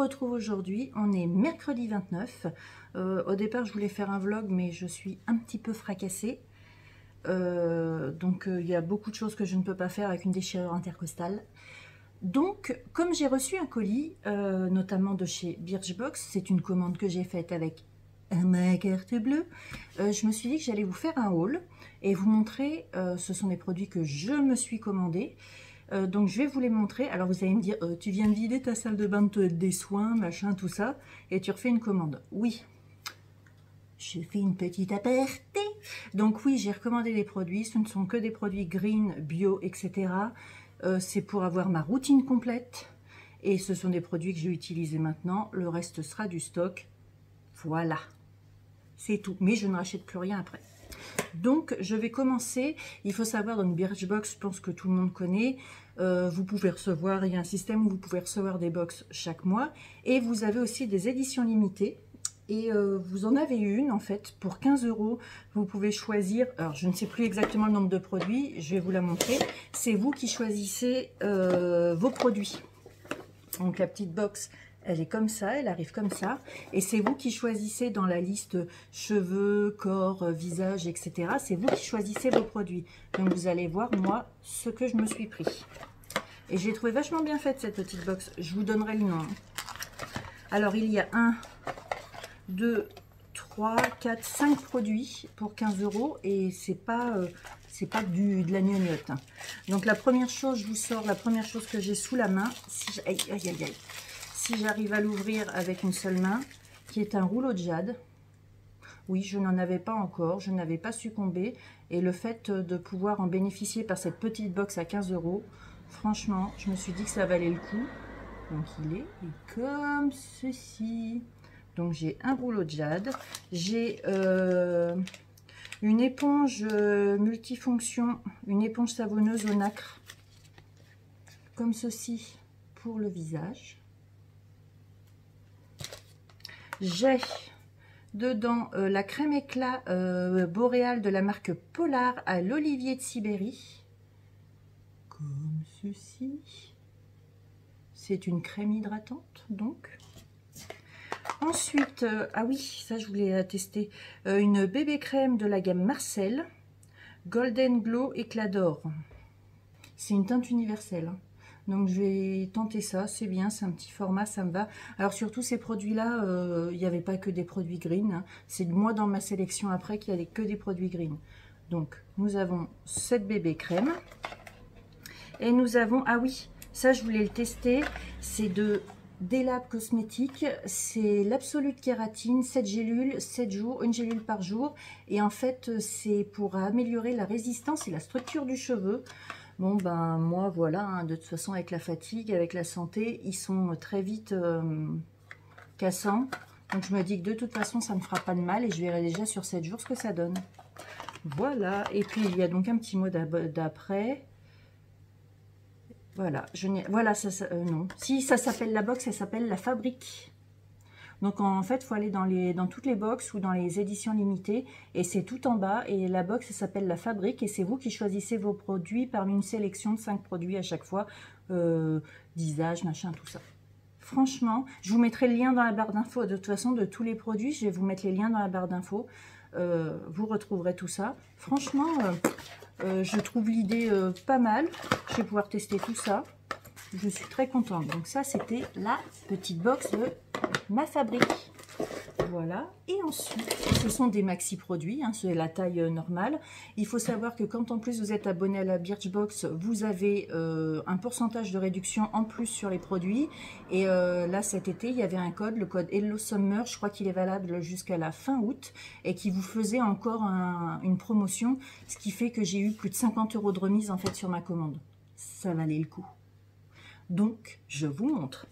retrouve aujourd'hui. On est mercredi 29. Au départ, je voulais faire un vlog, mais je suis un petit peu fracassée. Donc, il y a beaucoup de choses que je ne peux pas faire avec une déchirure intercostale. Donc, comme j'ai reçu un colis, notamment de chez Birchbox, c'est une commande que j'ai faite avec ma carte bleue, je me suis dit que j'allais vous faire un haul et vous montrer, ce sont des produits que je me suis commandés. Donc je vais vous les montrer. Alors vous allez me dire, tu viens de vider ta salle de bain des soins, machin, tout ça, et tu refais une commande. Oui, je fais une petite aparté. Donc oui, j'ai recommandé des produits. Ce ne sont que des produits green, bio, etc. C'est pour avoir ma routine complète. Et ce sont des produits que j'ai utilisés maintenant. Le reste sera du stock. Voilà. C'est tout. Mais je ne rachète plus rien après. Donc je vais commencer. Il faut savoir, dans une Birchbox, je pense que tout le monde connaît, vous pouvez recevoir, il y a un système où vous pouvez recevoir des box chaque mois, et vous avez aussi des éditions limitées, et vous en avez une en fait pour 15 €. Vous pouvez choisir, alors je ne sais plus exactement le nombre de produits, je vais vous la montrer. C'est vous qui choisissez vos produits. Donc la petite box, elle est comme ça, elle arrive comme ça, et c'est vous qui choisissez dans la liste cheveux, corps, visage, etc. C'est vous qui choisissez vos produits. Donc vous allez voir, moi, ce que je me suis pris. Et j'ai trouvé vachement bien faite cette petite box. Je vous donnerai le nom. Alors il y a 1, 2, 3, 4, 5 produits pour 15 €, et c'est pas de la gnognotte. Donc la première chose, je vous sors la première chose que j'ai sous la main. Si aïe, aïe, aïe, aïe. Si j'arrive à l'ouvrir avec une seule main, qui est un rouleau de jade. Oui, je n'en avais pas encore, je n'avais pas succombé, et le fait de pouvoir en bénéficier par cette petite box à 15 €, franchement, je me suis dit que ça valait le coup. Donc il est comme ceci. Donc j'ai un rouleau de jade, j'ai une éponge multifonction, une éponge savonneuse au nacre, comme ceci pour le visage. J'ai dedans la crème éclat boréale de la marque Polar à l'olivier de Sibérie, comme ceci. C'est une crème hydratante donc. Ensuite, ah oui, ça je voulais la tester, une bébé crème de la gamme Marcel, Golden Glow éclat d'or. C'est une teinte universelle. Donc je vais tenter ça, c'est bien, c'est un petit format, ça me va. Alors surtout ces produits-là, il n'y avait pas que des produits green, hein. C'est moi dans ma sélection après qu'il n'y avait que des produits green. Donc nous avons cette bébé crème. Et nous avons, ah oui, ça je voulais le tester, c'est de Delab Cosmétiques, c'est l'Absolute Kératine, 7 gélules, 7 jours, une gélule par jour. Et en fait, c'est pour améliorer la résistance et la structure du cheveu. Bon ben moi voilà, hein, de toute façon avec la fatigue, avec la santé, ils sont très vite cassants. Donc je me dis que de toute façon ça ne me fera pas de mal, et je verrai déjà sur 7 jours ce que ça donne. Voilà, et puis il y a donc un petit mot d'après. Voilà, voilà, non. Si ça s'appelle la box, elle s'appelle la fabrique. Donc en fait, il faut aller dans toutes les box ou dans les éditions limitées, et c'est tout en bas, et la box elle s'appelle la fabrique, et c'est vous qui choisissez vos produits parmi une sélection de 5 produits à chaque fois, visage, machin, tout ça. Franchement, je vous mettrai le lien dans la barre d'infos. De toute façon, de tous les produits, je vais vous mettre les liens dans la barre d'infos. Vous retrouverez tout ça. Franchement, je trouve l'idée pas mal. Je vais pouvoir tester tout ça. Je suis très contente. Donc ça, c'était la petite box de ma fabrique. Voilà. Et ensuite, ce sont des maxi produits, hein, c'est la taille normale. Il faut savoir que quand en plus vous êtes abonné à la Birchbox, vous avez un pourcentage de réduction en plus sur les produits. Et là, cet été, il y avait un code, le code Hello Summer, je crois qu'il est valable jusqu'à la fin août, et qui vous faisait encore une promotion, ce qui fait que j'ai eu plus de 50 € de remise en fait sur ma commande. Ça valait le coup. Donc, je vous montre.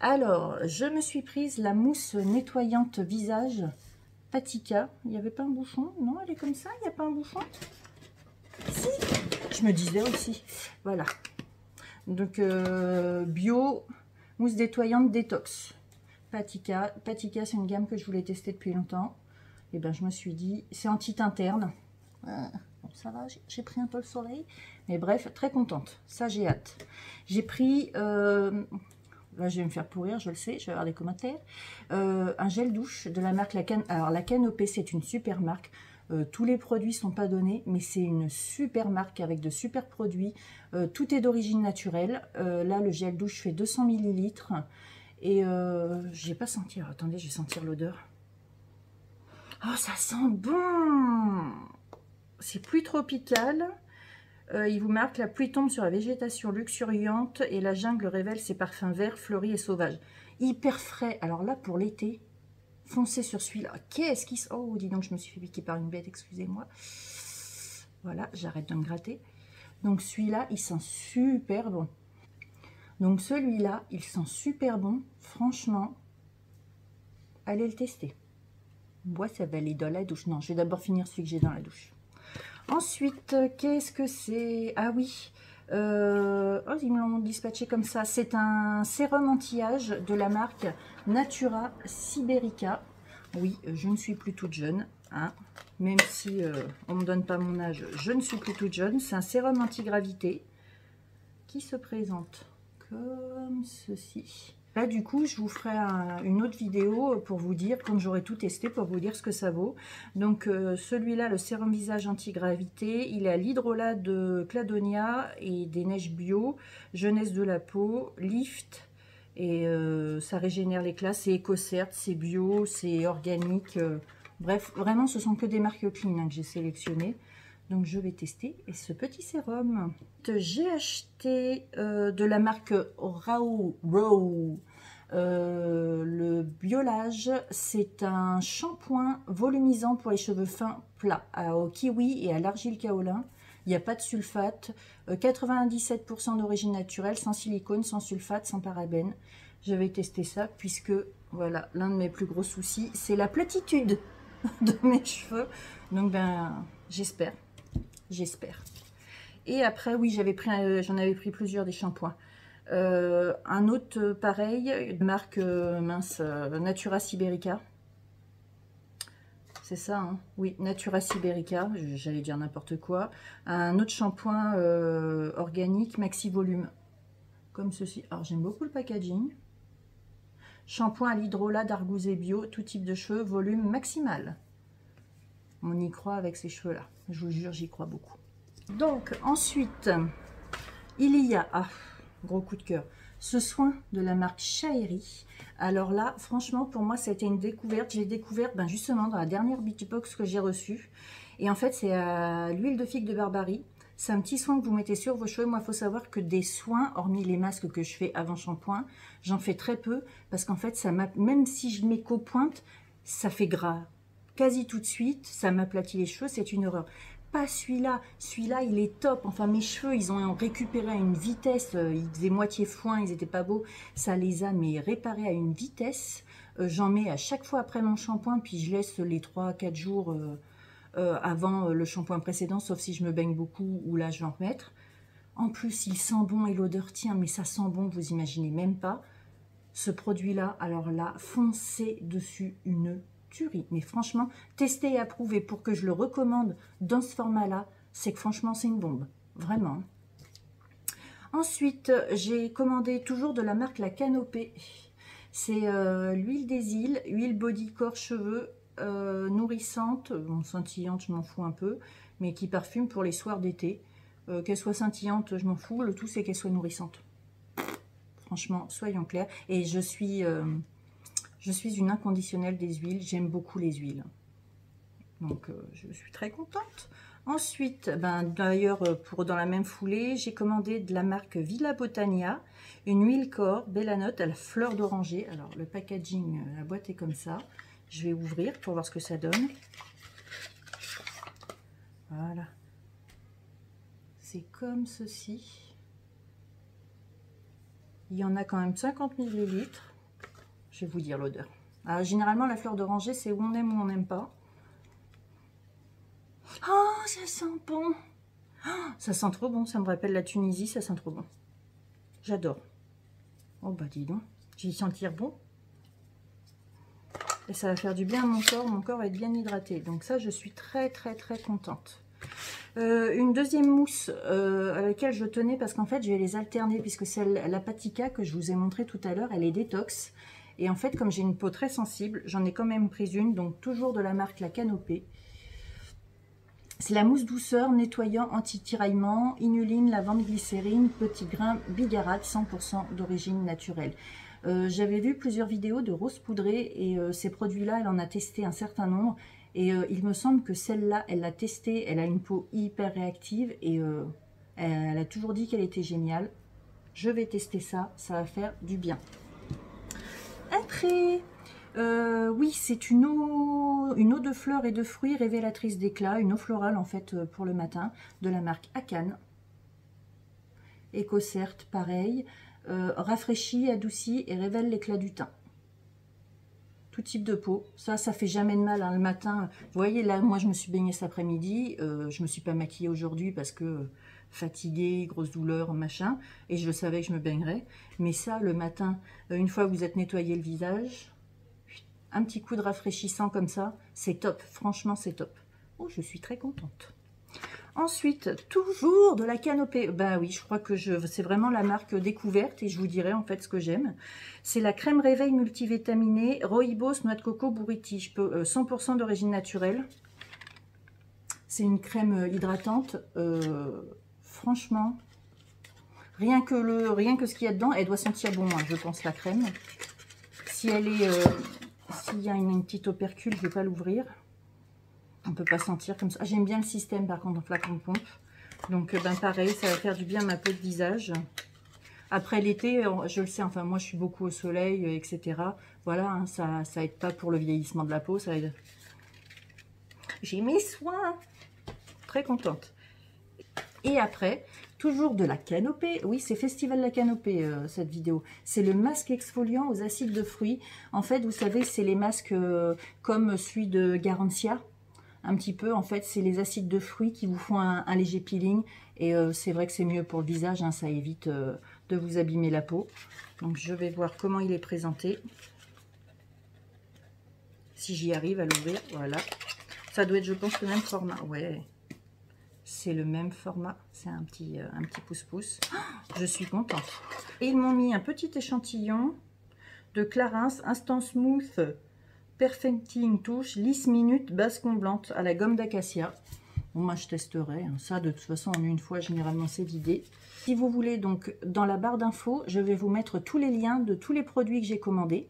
Alors, je me suis prise la mousse nettoyante visage Patika. Il n'y avait pas un bouchon? Non, elle est comme ça, il n'y a pas un bouchon? Si, je me disais aussi. Voilà. Donc, bio, mousse nettoyante détox. Patika. Patika, c'est une gamme que je voulais tester depuis longtemps. Et bien, je me suis dit, c'est anti-teint interne. Bon, ça va, j'ai pris un peu le soleil. Mais bref, très contente. Ça, j'ai hâte. J'ai pris... Là, je vais me faire pourrir, je le sais, je vais avoir des commentaires. Un gel douche de la marque La Canopée. Alors, la Canopée, c'est une super marque. Tous les produits sont pas donnés, mais c'est une super marque avec de super produits. Tout est d'origine naturelle. Là, le gel douche fait 200 ml. Et j'ai pas senti. Alors, attendez, je vais sentir l'odeur. Oh, ça sent bon! C'est pluie tropicale. Il vous marque: la pluie tombe sur la végétation luxuriante et la jungle révèle ses parfums verts, fleuris et sauvages. Hyper frais. Alors là, pour l'été, foncez sur celui-là. Qu'est-ce qui... Oh, dis donc, je me suis fait piquer par une bête, excusez-moi. Voilà, j'arrête de me gratter. Donc celui-là, il sent super bon. Donc celui-là, il sent super bon. Franchement, allez le tester. Moi, ça va aller dans la douche. Non, je vais d'abord finir celui que j'ai dans la douche. Ensuite, qu'est-ce que c'est? Ah oui, oh, ils me l'ont dispatché comme ça. C'est un sérum anti-âge de la marque Natura Siberica. Oui, je ne suis plus toute jeune, hein. Même si on ne me donne pas mon âge, je ne suis plus toute jeune. C'est un sérum anti-gravité qui se présente comme ceci. Là, du coup, je vous ferai une autre vidéo pour vous dire, quand j'aurai tout testé, pour vous dire ce que ça vaut. Donc, celui-là, le sérum visage anti-gravité, il est à l'hydrolat de Cladonia et des neiges bio, jeunesse de la peau, lift, et ça régénère l'éclat. C'est EcoCert, c'est bio, c'est organique. Bref, vraiment, ce sont que des marques clean, hein, que j'ai sélectionnées. Donc je vais tester ce petit sérum. J'ai acheté de la marque Raw, le Biolage. C'est un shampoing volumisant pour les cheveux fins plats au kiwi et à l'argile kaolin. Il n'y a pas de sulfate, 97% d'origine naturelle, sans silicone, sans sulfate, sans parabènes. Je vais tester ça puisque voilà, l'un de mes plus gros soucis, c'est la platitude de mes cheveux. Donc ben j'espère. Et après, oui, j'en avais pris plusieurs des shampoings. Un autre pareil, marque Natura Siberica. C'est ça, hein? Oui, Natura Siberica, j'allais dire n'importe quoi. Un autre shampoing organique, maxi volume, comme ceci. Alors j'aime beaucoup le packaging. Shampoing à l'hydrolat d'argousé bio, tout type de cheveux, volume maximal. On y croit avec ces cheveux-là. Je vous jure, j'y crois beaucoup. Donc, ensuite, il y a, gros coup de cœur, ce soin de la marque Shaeri. Alors là, franchement, pour moi, ça a été une découverte. Je l'ai découvert justement dans la dernière Beach Box que j'ai reçue. Et en fait, c'est à l'huile de figue de Barbarie. C'est un petit soin que vous mettez sur vos cheveux. Moi, il faut savoir que des soins, hormis les masques que je fais avant shampoing, j'en fais très peu. Parce qu'en fait, même si je mets qu'aux pointes, ça fait gras. Quasi tout de suite, ça m'aplatit les cheveux, c'est une horreur. Pas celui-là, celui-là il est top. Enfin mes cheveux, ils ont récupéré à une vitesse, ils faisaient moitié foin, ils étaient pas beaux. Ça les a réparés à une vitesse. J'en mets à chaque fois après mon shampoing, puis je laisse les 3-4 jours avant le shampoing précédent, sauf si je me baigne beaucoup, ou là je vais en remettre. En plus, il sent bon et l'odeur tient, mais ça sent bon, vous imaginez même pas. Ce produit-là, alors là, foncez dessus une tuerie. Mais franchement, tester et approuver pour que je le recommande dans ce format-là, c'est que franchement, c'est une bombe. Vraiment. Ensuite, j'ai commandé toujours de la marque La Canopée. C'est l'huile des îles, huile body, corps, cheveux, nourrissante, bon, scintillante, je m'en fous un peu, mais qui parfume pour les soirs d'été. Qu'elle soit scintillante, je m'en fous, le tout c'est qu'elle soit nourrissante. Franchement, soyons clairs. Et je suis une inconditionnelle des huiles. J'aime beaucoup les huiles. Donc, je suis très contente. Ensuite, d'ailleurs, dans la même foulée, j'ai commandé de la marque Villa Botania une huile corps Bellanote à la fleur d'oranger. Alors, le packaging, la boîte est comme ça. Je vais ouvrir pour voir ce que ça donne. Voilà. C'est comme ceci. Il y en a quand même 50 ml. Je vais vous dire l'odeur. Alors, généralement, la fleur d'oranger, c'est où on aime ou on n'aime pas. Oh, ça sent bon. Oh, ça sent trop bon. Ça me rappelle la Tunisie. Ça sent trop bon. J'adore. Oh, bah dis donc. Je vais sentir bon. Et ça va faire du bien à mon corps. Mon corps va être bien hydraté. Donc ça, je suis très, très, très contente. Une deuxième mousse à laquelle je tenais parce qu'en fait je vais les alterner puisque celle, la Patika que je vous ai montré tout à l'heure, elle est détox. Et en fait comme j'ai une peau très sensible, j'en ai quand même prise une, donc toujours de la marque La Canopée. C'est la mousse douceur, nettoyant, anti-tiraillement, inuline, lavande, glycérine, petit grain, bigarade, 100% d'origine naturelle. J'avais vu plusieurs vidéos de Rose Poudrée et ces produits-là, elle en a testé un certain nombre. Et il me semble que celle-là, elle l'a testée, elle a une peau hyper réactive et elle a toujours dit qu'elle était géniale. Je vais tester ça, ça va faire du bien. Après, oui, c'est une eau de fleurs et de fruits révélatrice d'éclat, une eau florale en fait pour le matin, de la marque Akan. EcoCert, pareil, rafraîchit, adoucit et révèle l'éclat du teint. Tout type de peau, ça fait jamais de mal hein, le matin. Vous voyez là, moi je me suis baignée cet après-midi, je me suis pas maquillée aujourd'hui parce que fatiguée, grosse douleur, machin, et je savais que je me baignerais. Mais ça, le matin, une fois que vous êtes nettoyé le visage, un petit coup de rafraîchissant comme ça, c'est top, franchement c'est top. Oh, je suis très contente. Ensuite, toujours de la Canopée. Bah oui, je crois que c'est vraiment la marque découverte et je vous dirai en fait ce que j'aime. C'est la crème réveil multivitaminée Rooibos noix de coco buriti, 100% d'origine naturelle. C'est une crème hydratante. Franchement, rien que ce qu'il y a dedans, elle doit sentir bon, hein, je pense, la crème. Si elle est, s'il y a une petite opercule, je ne vais pas l'ouvrir. On peut pas sentir comme ça. Ah, j'aime bien le système par contre en flacon de pompe. Donc ben pareil, ça va faire du bien à ma peau de visage. Après l'été, je le sais, enfin moi je suis beaucoup au soleil, etc. Voilà, hein, ça aide pas pour le vieillissement de la peau, ça aide. J'ai mes soins. Très contente. Et après, toujours de la Canopée. Oui, c'est Festival La Canopée, cette vidéo. C'est le masque exfoliant aux acides de fruits. En fait, vous savez, c'est les masques comme celui de Garancia. Un petit peu, en fait, c'est les acides de fruits qui vous font un léger peeling. Et c'est vrai que c'est mieux pour le visage, hein, ça évite de vous abîmer la peau. Donc, je vais voir comment il est présenté. Si j'y arrive à l'ouvrir, voilà. Ça doit être, je pense, le même format. Ouais, c'est le même format. C'est un petit pouce-pouce. Oh, je suis contente. Et ils m'ont mis un petit échantillon de Clarins Instant Smooth Perfecting Touche, lisse minute, base comblante à la gomme d'acacia. Bon, moi je testerai, hein. Ça de toute façon en une fois généralement c'est vidé. Si vous voulez, donc dans la barre d'infos, je vais vous mettre tous les liens de tous les produits que j'ai commandés.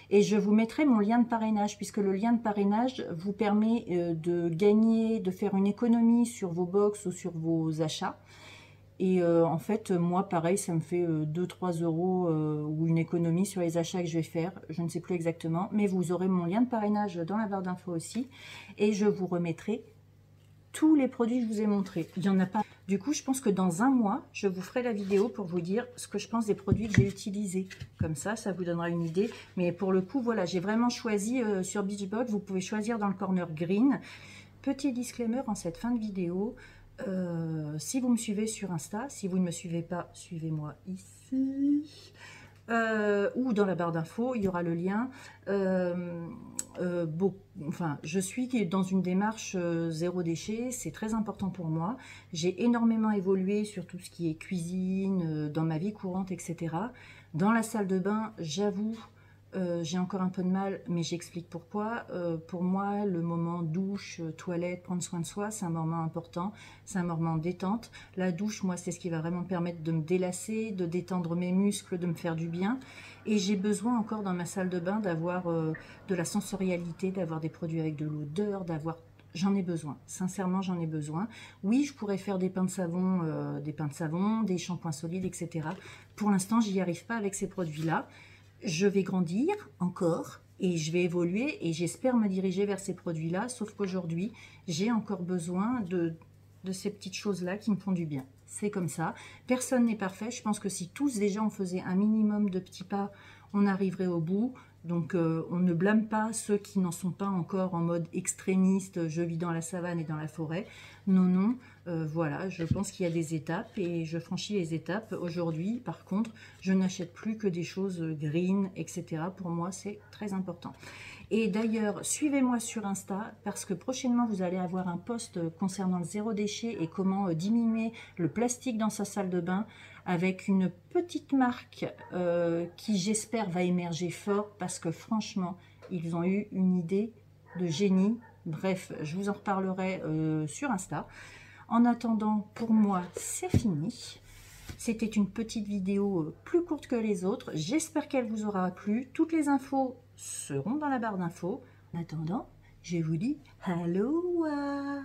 Et je vous mettrai mon lien de parrainage, puisque le lien de parrainage vous permet de gagner, de faire une économie sur vos box ou sur vos achats. Et en fait, moi, pareil, ça me fait 2-3 euros ou une économie sur les achats que je vais faire. Je ne sais plus exactement. Mais vous aurez mon lien de parrainage dans la barre d'infos aussi. Et je vous remettrai tous les produits que je vous ai montrés. Il n'y en a pas. Du coup, je pense que dans un mois, je vous ferai la vidéo pour vous dire ce que je pense des produits que j'ai utilisés. Comme ça, ça vous donnera une idée. Mais pour le coup, voilà, j'ai vraiment choisi sur Beachbody. Vous pouvez choisir dans le corner green. Petit disclaimer en cette fin de vidéo. Si vous me suivez sur Insta, si vous ne me suivez pas, suivez-moi ici. Ou dans la barre d'infos, il y aura le lien. Enfin, je suis dans une démarche zéro déchet, c'est très important pour moi. J'ai énormément évolué sur tout ce qui est cuisine, dans ma vie courante, etc. Dans la salle de bain, j'avoue, j'ai encore un peu de mal, mais j'explique pourquoi. Pour moi, le moment douche, toilette, prendre soin de soi, c'est un moment important, c'est un moment détente. La douche, moi, c'est ce qui va vraiment me permettre de me délasser, de détendre mes muscles, de me faire du bien. Et j'ai besoin encore dans ma salle de bain d'avoir de la sensorialité, d'avoir des produits avec de l'odeur, d'avoir... J'en ai besoin, sincèrement j'en ai besoin. Oui, je pourrais faire des pains de savon, des shampoings solides, etc. Pour l'instant, j'y arrive pas avec ces produits-là. Je vais grandir encore et je vais évoluer et j'espère me diriger vers ces produits-là, sauf qu'aujourd'hui, j'ai encore besoin de ces petites choses-là qui me font du bien. C'est comme ça. Personne n'est parfait. Je pense que si tous déjà on faisait un minimum de petits pas, on arriverait au bout. Donc on ne blâme pas ceux qui n'en sont pas encore en mode extrémiste, je vis dans la savane et dans la forêt. Non, non, voilà, je pense qu'il y a des étapes et je franchis les étapes. Aujourd'hui, par contre, je n'achète plus que des choses green, etc. Pour moi, c'est très important. Et d'ailleurs, suivez-moi sur Insta parce que prochainement, vous allez avoir un post concernant le zéro déchet et comment diminuer le plastique dans sa salle de bain avec une petite marque qui, j'espère, va émerger fort parce que franchement, ils ont eu une idée de génie. Bref, je vous en reparlerai sur Insta. En attendant, pour moi, c'est fini. C'était une petite vidéo plus courte que les autres. J'espère qu'elle vous aura plu. Toutes les infos seront dans la barre d'infos. En attendant, je vous dis Aloha!